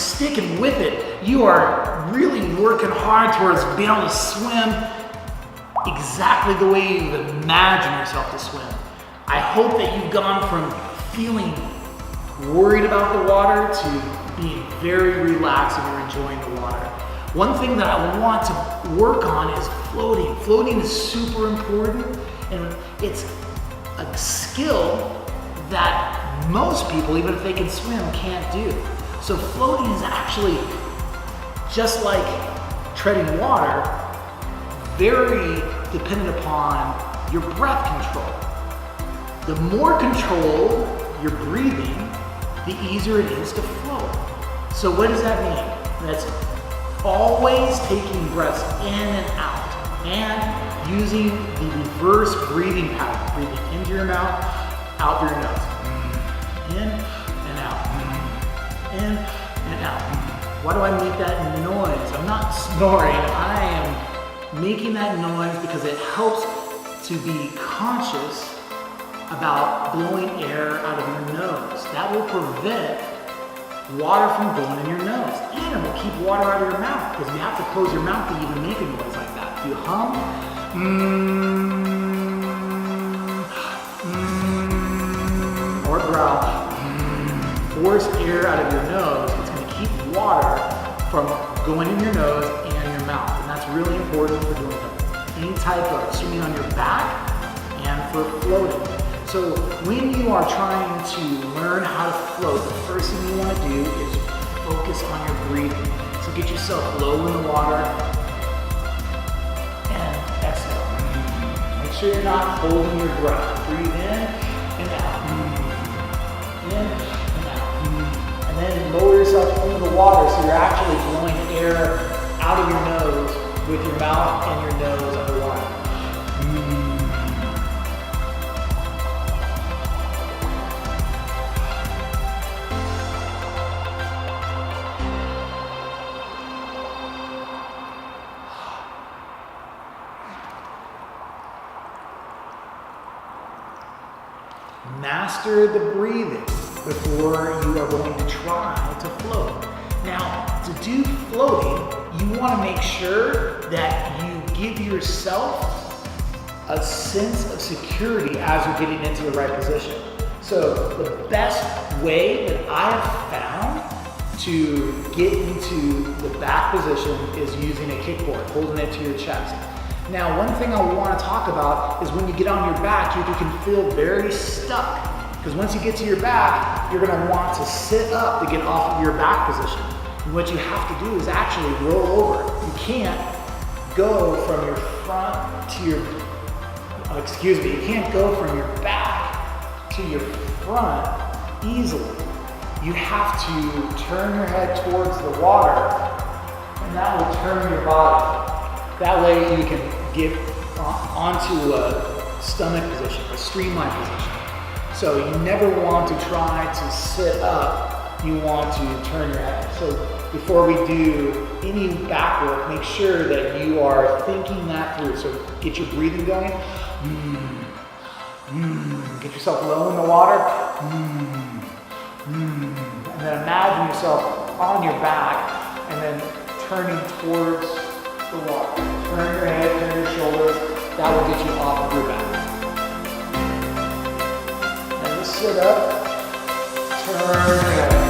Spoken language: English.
sticking with it. You are really working hard towards being able to swim exactly the way you imagine yourself to swim. I hope that you've gone from feeling worried about the water to being very relaxed and you're enjoying the water. One thing that I want to work on is floating. Floating is super important, and it's a skill that most people, even if they can swim, can't do. So floating is actually just like treading water, very dependent upon your breath control. The more controlled you're breathing, the easier it is to float. So what does that mean? That's always taking breaths in and out and using the reverse breathing pattern. Breathing into your mouth, out through your nose. In and out. In and out. Why do I make that noise? I'm not snoring. I am making that noise because it helps to be conscious about blowing air out of your nose. That will prevent water from going in your nose, and it will keep water out of your mouth because you have to close your mouth to even make a noise like that. If you hum, or growl, force air out of your nose, it's going to keep water from going in your nose and your mouth, and that's really important for doing any type of swimming on your back and for floating. So when you are trying to learn how to float, the first thing you want to do is focus on your breathing. So get yourself low in the water and exhale. Make sure you're not holding your breath. Breathe in and out. In and out. And then lower yourself into the water so you're actually blowing air out of your nose with your mouth and your nose underwater. Master the breathing before you are going to try to float. Now, to do floating, you want to make sure that you give yourself a sense of security as you're getting into the right position. So the best way that I have found to get into the back position is using a kickboard, holding it to your chest. Now, one thing I want to talk about is when you get on your back, you can feel very stuck. Because once you get to your back, you're going to want to sit up to get off of your back position. And what you have to do is actually roll over. You can't go from your front to your, you can't go from your back to your front easily. You have to turn your head towards the water, and that will turn your body. That way you can get onto a stomach position, a streamline position. So you never want to try to sit up, you want to turn your head. So before we do any back work, make sure that you are thinking that through. So get your breathing going. Get yourself low in the water. And then imagine yourself on your back and then turning towards the water. Turn your head, turn your shoulders. That will get you off of your back. And just sit up, turn your head.